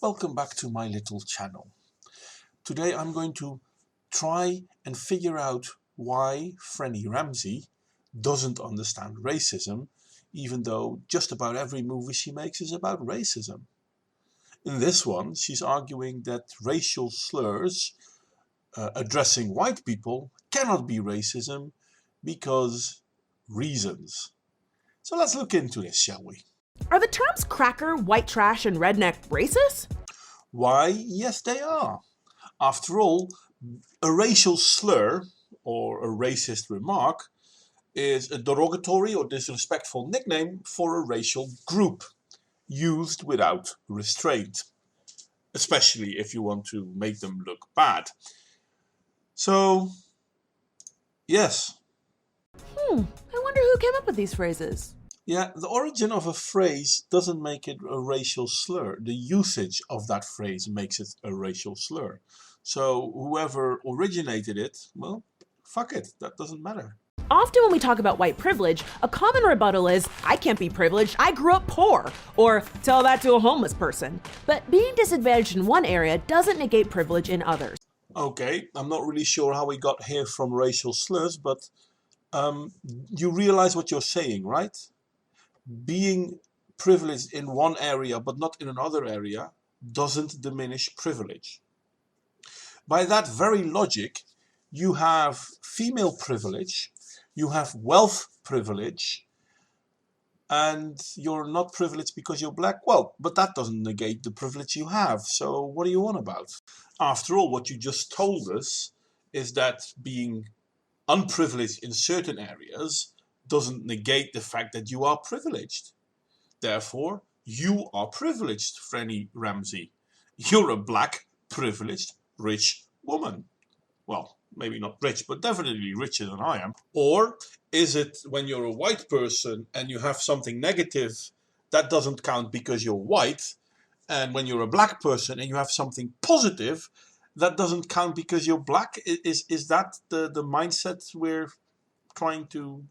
Welcome back to my little channel. Today I'm going to try and figure out why Franny Ramsey doesn't understand racism, even though just about every movie she makes is about racism. In this one, she's arguing that racial slurs addressing white people cannot be racism because reasons. So let's look into this, shall we? Are the terms cracker, white trash, and redneck racist? Why, yes they are. After all, a racial slur, or a racist remark, is a derogatory or disrespectful nickname for a racial group, used without restraint, especially if you want to make them look bad. So, yes. I wonder who came up with these phrases. Yeah, the origin of a phrase doesn't make it a racial slur. The usage of that phrase makes it a racial slur. So whoever originated it, well, fuck it, that doesn't matter. Often when we talk about white privilege, a common rebuttal is, I can't be privileged, I grew up poor, or tell that to a homeless person. But being disadvantaged in one area doesn't negate privilege in others. Okay, I'm not really sure how we got here from racial slurs, but you realize what you're saying, right? Being privileged in one area but not in another area doesn't diminish privilege. By that very logic, you have female privilege, you have wealth privilege, and you're not privileged because you're black. Well, but that doesn't negate the privilege you have. So what are you on about? After all, what you just told us is that being unprivileged in certain areas doesn't negate the fact that you are privileged. Therefore, you are privileged, Franny Ramsey. You're a black, privileged, rich woman. Well, maybe not rich, but definitely richer than I am. Or is it when you're a white person and you have something negative, that doesn't count because you're white, and when you're a black person and you have something positive, that doesn't count because you're black? Is that the mindset we're trying to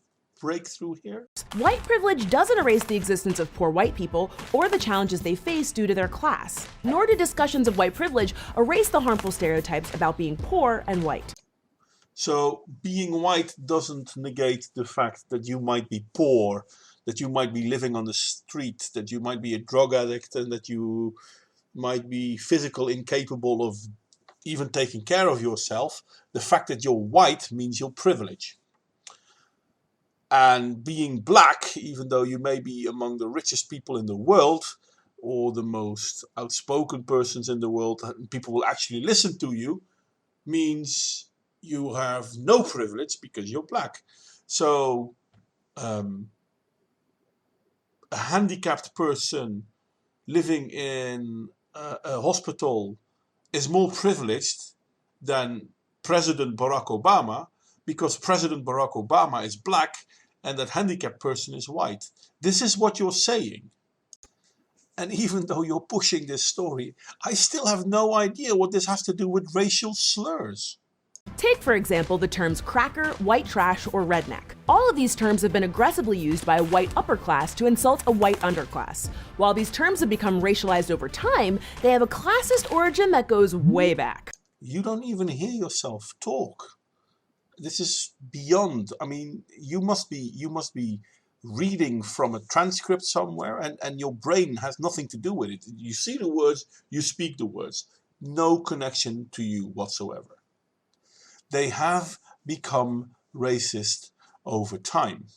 break through here? White privilege doesn't erase the existence of poor white people or the challenges they face due to their class. Nor do discussions of white privilege erase the harmful stereotypes about being poor and white. So being white doesn't negate the fact that you might be poor, that you might be living on the street, that you might be a drug addict, and that you might be physically incapable of even taking care of yourself. The fact that you're white means you're privileged. And being black, even though you may be among the richest people in the world, or the most outspoken persons in the world, and people will actually listen to you, means you have no privilege because you're black. So a handicapped person living in a hospital is more privileged than President Barack Obama, because President Barack Obama is black and that handicapped person is white. This is what you're saying. And even though you're pushing this story, I still have no idea what this has to do with racial slurs. Take, for example, the terms cracker, white trash, or redneck. All of these terms have been aggressively used by a white upper class to insult a white underclass. While these terms have become racialized over time, they have a classist origin that goes way back. You don't even hear yourself talk. This is beyond. I mean, you must be reading from a transcript somewhere, and your brain has nothing to do with it. You see the words, you speak the words. No connection to you whatsoever. They have become racist over time.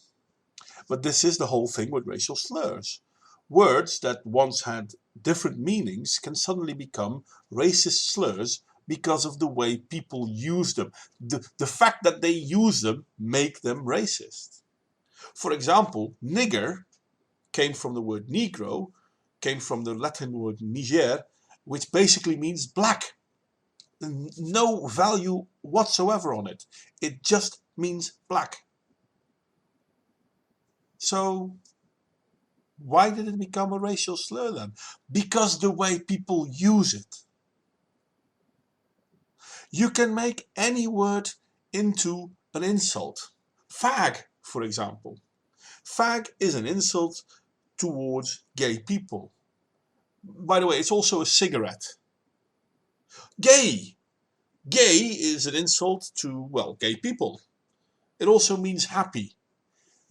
But this is the whole thing with racial slurs. Words that once had different meanings can suddenly become racist slurs because of the way people use them. The fact that they use them make them racist. For example, nigger came from the word negro, came from the Latin word niger, which basically means black. No value whatsoever on it. It just means black. So why did it become a racial slur then? Because the way people use it. You can make any word into an insult. Fag, for example. Fag is an insult towards gay people. By the way, it's also a cigarette. Gay. Gay is an insult to, well, gay people. It also means happy.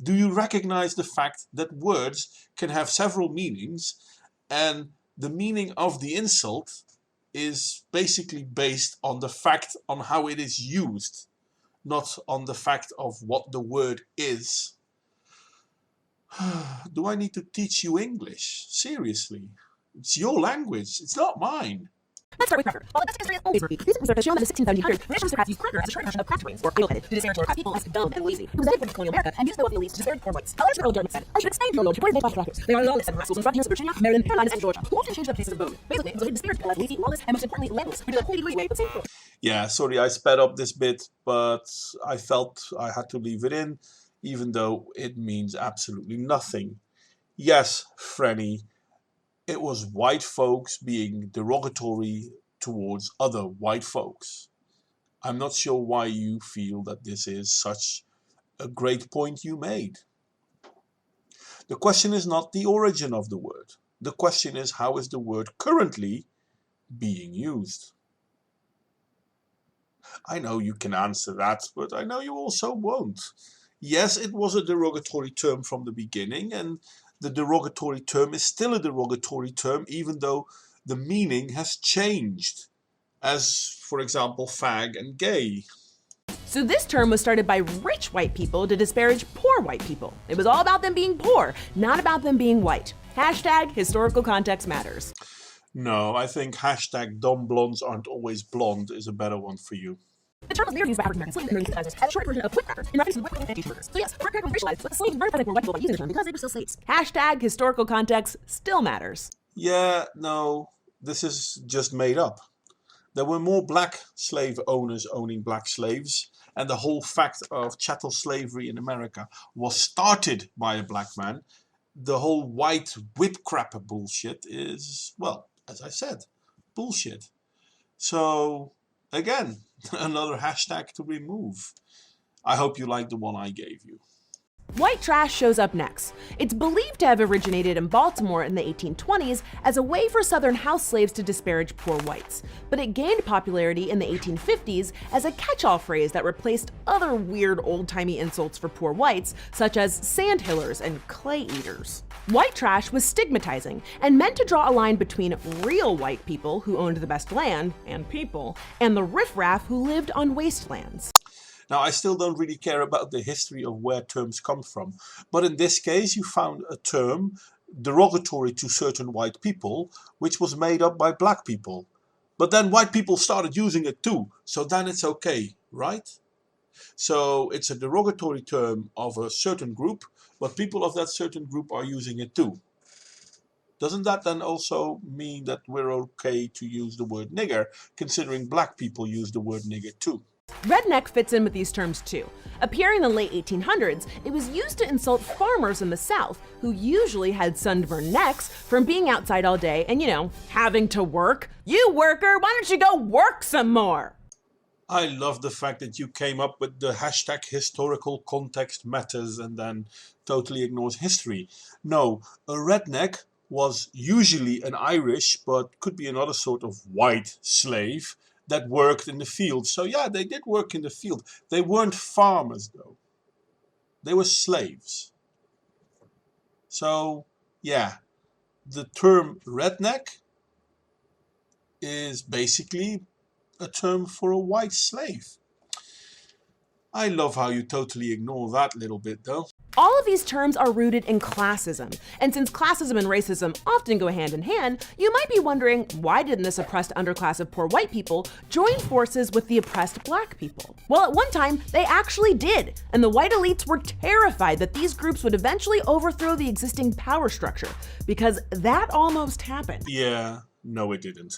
Do you recognize the fact that words can have several meanings, and the meaning of the insult is basically based on the fact on how it is used, not on the fact of what the word is? Do I need to teach you English? Seriously. It's your language. It's not mine. Let's start with cracker. While the best history is always repeat, recent research has shown that in the 1600s, British aristocrats used cracker as a short version of cracked or ale-headed to disparage or people as dumb and lazy. It was then imported to colonial America and used by wealthy elites to disparage poor whites. However, the early Germans said, I should explain to your lord, reported made by crackers. They are lawless and rascals in frontiers of Virginia, Maryland, Carolinas, and Georgia, who often changed their places of abode. Basically, it was a way to disparage people as lazy, lawless, and most importantly, landless, who did a hoity-toity way with same poor. Yeah, sorry I sped up this bit, but I felt I had to leave it in, even though it means absolutely nothing. Yes, Franny, it was white folks being derogatory towards other white folks. I'm not sure why you feel that this is such a great point you made. The question is not the origin of the word. The question is, how is the word currently being used? I know you can answer that, but I know you also won't. Yes, it was a derogatory term from the beginning, and the derogatory term is still a derogatory term, even though the meaning has changed, as, for example, fag and gay. So this term was started by rich white people to disparage poor white people. It was all about them being poor, not about them being white. Hashtag historical context matters. No, I think hashtag dumb blondes aren't always blonde is a better one for you. The term was later used by African American slaves and early colonizers as a short version of whip cracker in reference to white people and cheeseburgers. So yes, whip cracker was racialized, but the slaves weren't present where white people were using the term because they were still slaves. Hashtag historical context still matters. Yeah, no, this is just made up. There were more black slave owners owning black slaves, and the whole fact of chattel slavery in America was started by a black man. The whole white whip crapper bullshit is, well, as I said, bullshit. So, again, another hashtag to remove. I hope you like the one I gave you. White trash shows up next. It's believed to have originated in Baltimore in the 1820s as a way for Southern house slaves to disparage poor whites, but it gained popularity in the 1850s as a catch-all phrase that replaced other weird old-timey insults for poor whites, such as sandhillers and clay eaters. White trash was stigmatizing and meant to draw a line between real white people who owned the best land and people, and the riffraff who lived on wastelands. Now, I still don't really care about the history of where terms come from, but in this case you found a term derogatory to certain white people, which was made up by black people. But then white people started using it too, so then it's okay, right? So it's a derogatory term of a certain group, but people of that certain group are using it too. Doesn't that then also mean that we're okay to use the word nigger, considering black people use the word nigger too? Redneck fits in with these terms too. Appearing in the late 1800s, it was used to insult farmers in the South, who usually had sunburned necks from being outside all day and, having to work. You worker, why don't you go work some more? I love the fact that you came up with the hashtag historical context matters and then totally ignores history. No, a redneck was usually an Irish, but could be another sort of white slave that worked in the field. So yeah, they did work in the field. They weren't farmers though. They were slaves. So yeah, the term redneck is basically a term for a white slave. I love how you totally ignore that little bit though. All of these terms are rooted in classism, and since classism and racism often go hand in hand, you might be wondering, why didn't this oppressed underclass of poor white people join forces with the oppressed black people? Well, at one time, they actually did, and the white elites were terrified that these groups would eventually overthrow the existing power structure, because that almost happened. Yeah, no it didn't.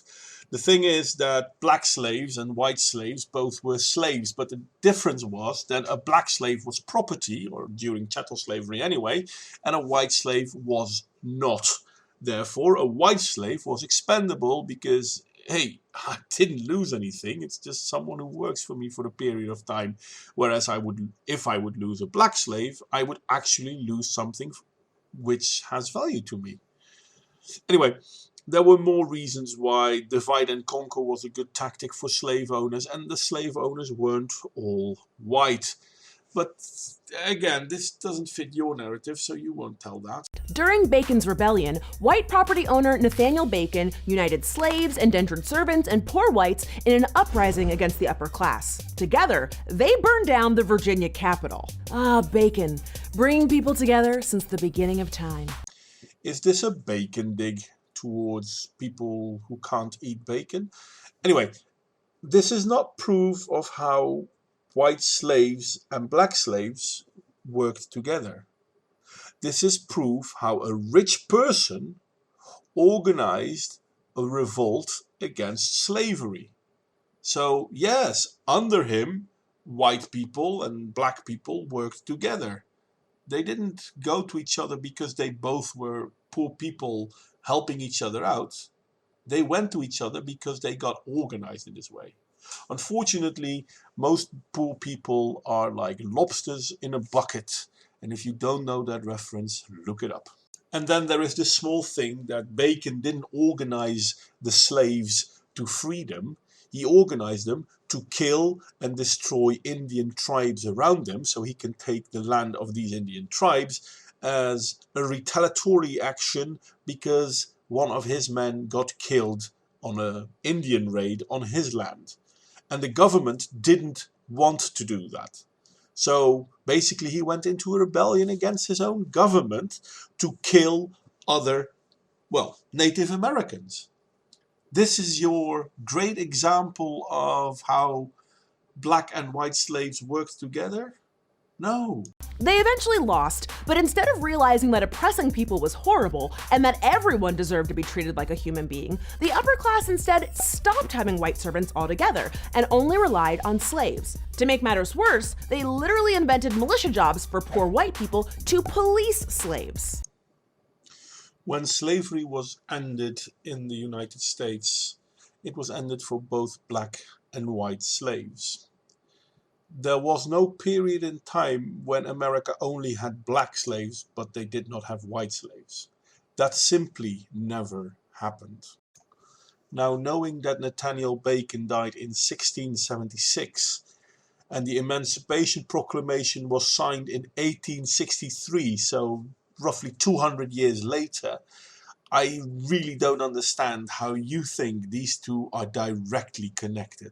The thing is that black slaves and white slaves both were slaves, but the difference was that a black slave was property, or during chattel slavery anyway, and a white slave was not. Therefore, a white slave was expendable because, hey, I didn't lose anything. It's just someone who works for me for a period of time. Whereas if I would lose a black slave, I would actually lose something which has value to me. Anyway, there were more reasons why divide and conquer was a good tactic for slave owners, and the slave owners weren't all white. But again, this doesn't fit your narrative, so you won't tell that. During Bacon's rebellion, white property owner Nathaniel Bacon united slaves, indentured servants, and poor whites in an uprising against the upper class. Together, they burned down the Virginia Capitol. Ah, Bacon, bringing people together since the beginning of time. Is this a bacon dig towards people who can't eat bacon? Anyway, this is not proof of how white slaves and black slaves worked together. This is proof how a rich person organized a revolt against slavery. So yes, under him, white people and black people worked together. They didn't go to each other because they both were poor people helping each other out. They went to each other because they got organized in this way. Unfortunately, most poor people are like lobsters in a bucket. And if you don't know that reference, look it up. And then there is this small thing that Bacon didn't organize the slaves to free them. He organized them to kill and destroy Indian tribes around them so he can take the land of these Indian tribes as a retaliatory action because one of his men got killed on an Indian raid on his land. And the government didn't want to do that. So basically he went into a rebellion against his own government to kill other, Native Americans. This is your great example of how black and white slaves worked together? No. They eventually lost, but instead of realizing that oppressing people was horrible and that everyone deserved to be treated like a human being, the upper class instead stopped having white servants altogether and only relied on slaves. To make matters worse, they literally invented militia jobs for poor white people to police slaves. When slavery was ended in the United States, it was ended for both black and white slaves. There was no period in time when America only had black slaves, but they did not have white slaves. That simply never happened. Now, knowing that Nathaniel Bacon died in 1676 and the Emancipation Proclamation was signed in 1863, so roughly 200 years later, I really don't understand how you think these two are directly connected.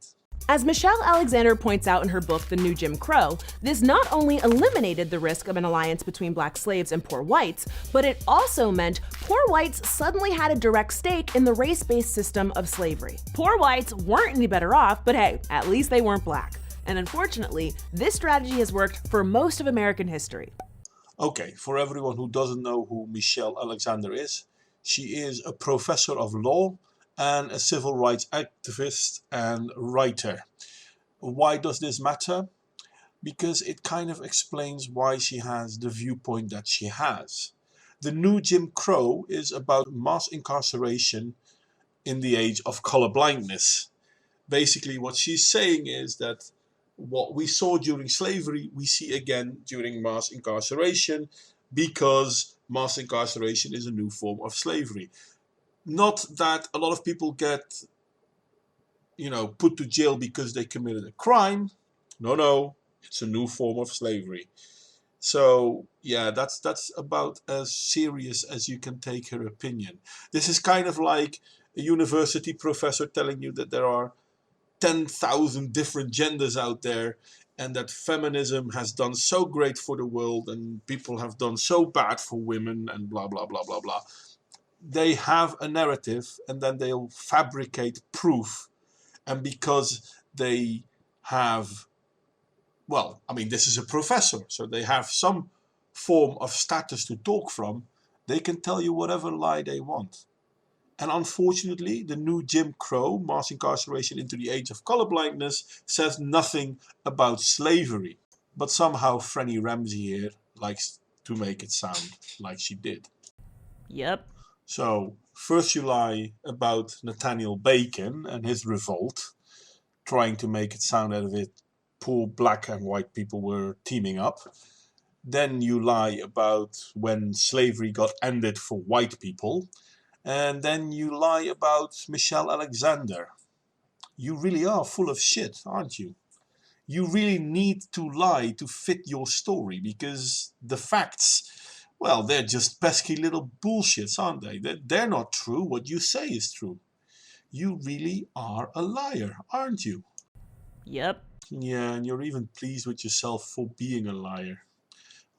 As Michelle Alexander points out in her book, The New Jim Crow, this not only eliminated the risk of an alliance between black slaves and poor whites, but it also meant poor whites suddenly had a direct stake in the race-based system of slavery. Poor whites weren't any better off, but hey, at least they weren't black. And unfortunately, this strategy has worked for most of American history. Okay, for everyone who doesn't know who Michelle Alexander is, she is a professor of law and a civil rights activist and writer. Why does this matter? Because it kind of explains why she has the viewpoint that she has. The New Jim Crow is about mass incarceration in the age of colorblindness. Basically what she's saying is that what we saw during slavery, we see again during mass incarceration, because mass incarceration is a new form of slavery. Not that a lot of people get, put to jail because they committed a crime. No, it's a new form of slavery. So yeah, that's about as serious as you can take her opinion. This is kind of like a university professor telling you that there are 10,000 different genders out there and that feminism has done so great for the world and people have done so bad for women and blah, blah, blah, blah, blah. They have a narrative and then they'll fabricate proof. And because they have, this is a professor, so they have some form of status to talk from, they can tell you whatever lie they want. And unfortunately, the New Jim Crow, mass incarceration into the age of colorblindness, says nothing about slavery. But somehow Franny Ramsy here likes to make it sound like she did. Yep. So, first you lie about Nathaniel Bacon and his revolt, trying to make it sound as if poor black and white people were teaming up. Then you lie about when slavery got ended for white people. and then you lie about Michelle Alexander. You really are full of shit, aren't you? You really need to lie to fit your story, because the facts, well, they're just pesky little bullshits, aren't they? They're not true. What you say is true. You really are a liar, aren't you? Yep. Yeah, and you're even pleased with yourself for being a liar.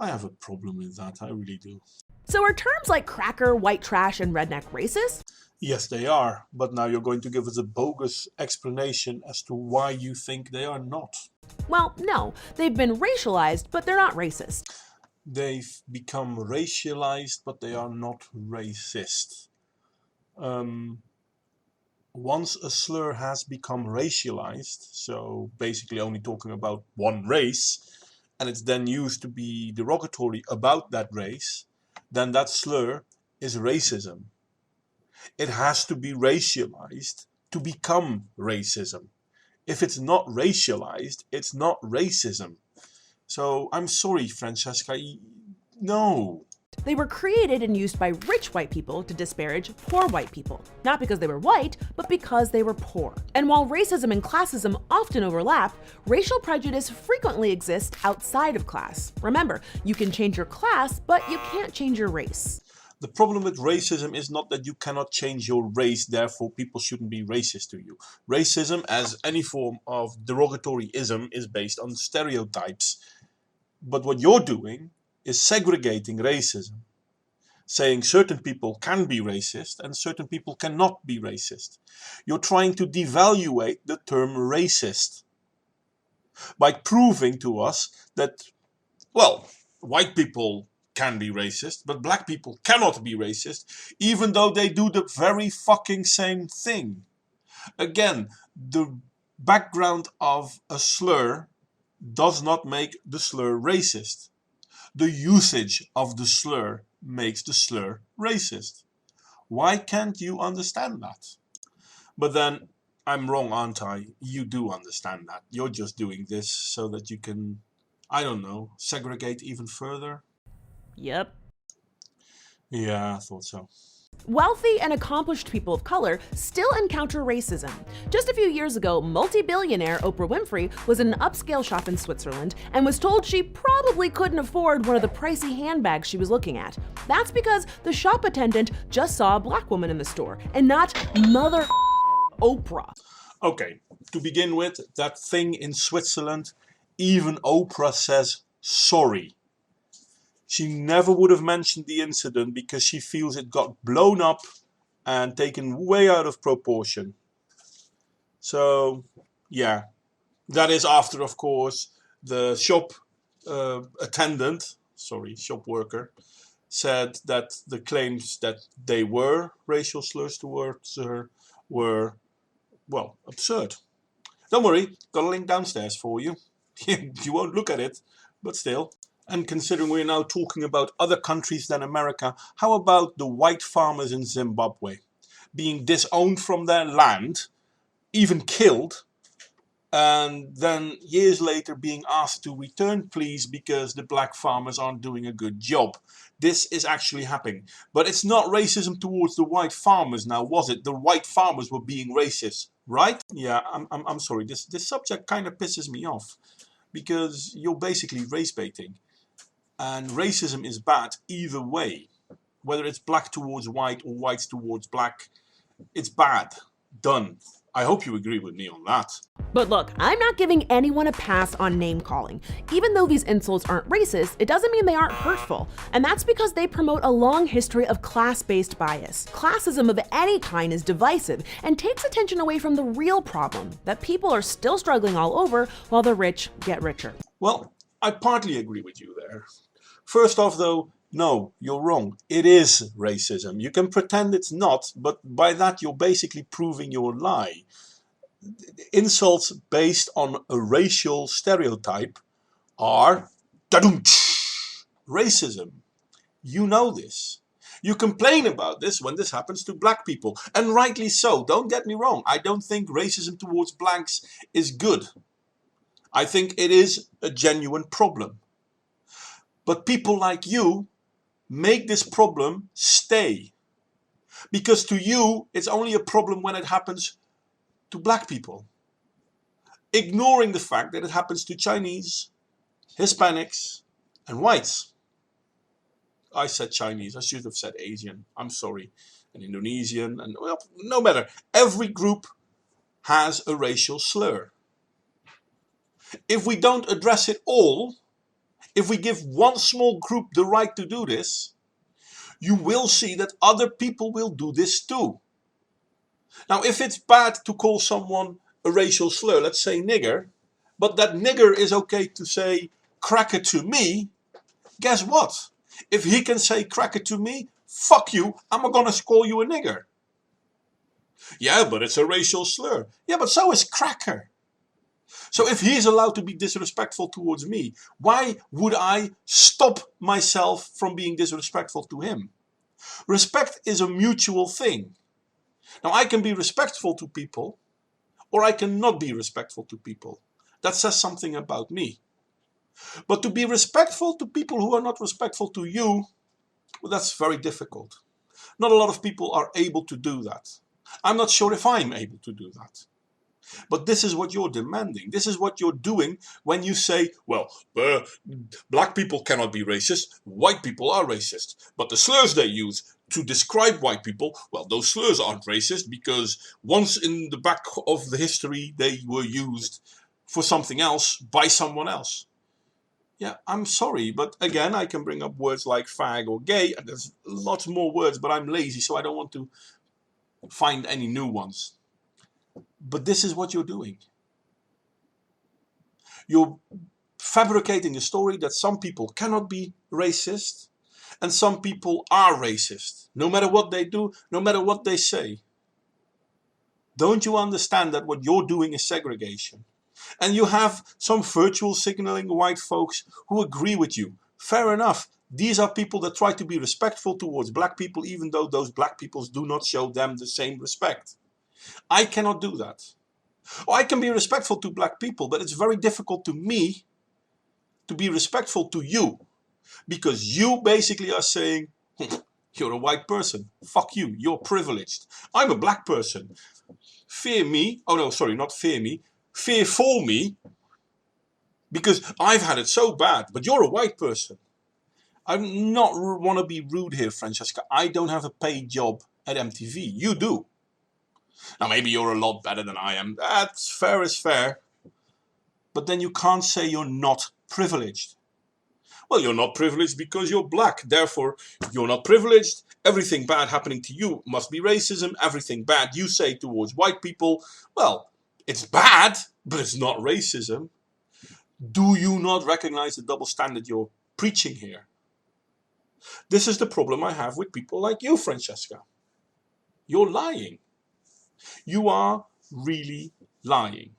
I have a problem with that, I really do. So are terms like cracker, white trash, and redneck racist? Yes, they are, but now you're going to give us a bogus explanation as to why you think they are not. Well, no. They've been racialized, but they're not racist. They've become racialized, but they are not racist. Once a slur has become racialized, so basically only talking about one race, and it's then used to be derogatory about that race, then that slur is racism. It has to be racialized to become racism. If it's not racialized, it's not racism. So I'm sorry, Francesca, no. They were created and used by rich white people to disparage poor white people. Not because they were white, but because they were poor. And while racism and classism often overlap, racial prejudice frequently exists outside of class. Remember, you can change your class, but you can't change your race. The problem with racism is not that you cannot change your race, therefore people shouldn't be racist to you. Racism, as any form of derogatory-ism, is based on stereotypes. But what you're doing is segregating racism, saying certain people can be racist and certain people cannot be racist. You're trying to devaluate the term racist by proving to us that, well, white people can be racist, but black people cannot be racist, even though they do the very fucking same thing. Again, the background of a slur does not make the slur racist. The usage of the slur makes the slur racist. Why can't you understand that? But then, I'm wrong, aren't I? You do understand that. You're just doing this so that you can, I don't know, segregate even further? Yep. Yeah, I thought so. Wealthy and accomplished people of color still encounter racism. Just a few years ago, multi-billionaire Oprah Winfrey was in an upscale shop in Switzerland and was told she probably couldn't afford one of the pricey handbags she was looking at. That's because the shop attendant just saw a black woman in the store and not mother Oprah. Okay, to begin with, that thing in Switzerland, even Oprah says sorry. She never would have mentioned the incident because she feels it got blown up and taken way out of proportion. So, yeah. That is after, of course, the shop shop worker, said that the claims that they were racial slurs towards her were, well, absurd. Don't worry, got a link downstairs for you. You won't look at it, but still. And considering we're now talking about other countries than America, how about the white farmers in Zimbabwe being disowned from their land, even killed, and then years later being asked to return, please, because the black farmers aren't doing a good job? This is actually happening. But it's not racism towards the white farmers now, was it? The white farmers were being racist, right? Yeah, I'm sorry. This subject kind of pisses me off, because you're basically race baiting. And racism is bad either way. Whether it's black towards white or whites towards black, it's bad. Done. I hope you agree with me on that. But look, I'm not giving anyone a pass on name calling. Even though these insults aren't racist, it doesn't mean they aren't hurtful. And that's because they promote a long history of class-based bias. Classism of any kind is divisive and takes attention away from the real problem, that people are still struggling all over while the rich get richer. Well, I partly agree with you there. First off, though, no, you're wrong. It is racism. You can pretend it's not, but by that you're basically proving your lie. Insults based on a racial stereotype are racism. You know this. You complain about this when this happens to black people, and rightly so. Don't get me wrong. I don't think racism towards blacks is good. I think it is a genuine problem. But people like you make this problem stay. Because to you, it's only a problem when it happens to black people, ignoring the fact that it happens to Chinese, Hispanics, and whites. I said Chinese, I should have said Asian, I'm sorry, and Indonesian, and well, no matter. Every group has a racial slur. If we don't address it all, if we give one small group the right to do this, you will see that other people will do this too. Now, if it's bad to call someone a racial slur, let's say nigger, but that nigger is okay to say cracker to me, guess what? If he can say cracker to me, fuck you, I'm not gonna call you a nigger. Yeah, but it's a racial slur. Yeah, but so is cracker. So if he is allowed to be disrespectful towards me, why would I stop myself from being disrespectful to him? Respect is a mutual thing. Now, I can be respectful to people, or I cannot be respectful to people. That says something about me. But to be respectful to people who are not respectful to you, well, that's very difficult. Not a lot of people are able to do that. I'm not sure if I'm able to do that. But this is what you're demanding. This is what you're doing when you say, well, black people cannot be racist, white people are racist. But the slurs they use to describe white people, well, those slurs aren't racist because once in the back of the history they were used for something else by someone else. Yeah, I'm sorry, but again, I can bring up words like fag or gay, and there's lots more words, but I'm lazy, so I don't want to find any new ones. But this is what you're doing. You're fabricating a story that some people cannot be racist and some people are racist, no matter what they do, no matter what they say. Don't you understand that what you're doing is segregation? And you have some virtual signaling white folks who agree with you. Fair enough. These are people that try to be respectful towards black people, even though those black people do not show them the same respect. I cannot do that. Or I can be respectful to black people, but it's very difficult to me to be respectful to you. Because you basically are saying, you're a white person. Fuck you. You're privileged. I'm a black person. Fear me. Oh no, sorry, not fear me. Fear for me. Because I've had it so bad. But you're a white person. I'm not want to be rude here, Francesca. I don't have a paid job at MTV. You do. Now maybe you're a lot better than I am. That's fair is fair. But then you can't say you're not privileged. Well, you're not privileged because you're black. Therefore, you're not privileged. Everything bad happening to you must be racism. Everything bad you say towards white people, well, it's bad, but it's not racism. Do you not recognize the double standard you're preaching here? This is the problem I have with people like you, Francesca. You're lying. You are really lying.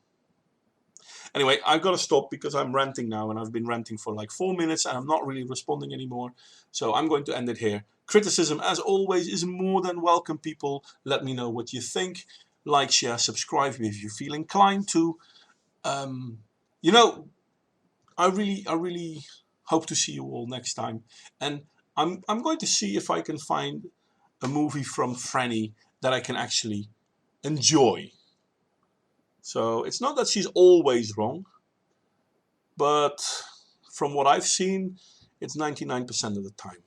Anyway, I've got to stop because I'm ranting now, and I've been ranting for like 4 minutes and I'm not really responding anymore. So I'm going to end it here. Criticism, as always, is more than welcome, people. Let me know what you think. Like, share, subscribe if you feel inclined to. You know, I really hope to see you all next time. And I'm going to see if I can find a movie from Franny that I can actually enjoy. So it's not that she's always wrong, but from what I've seen, it's 99% of the time.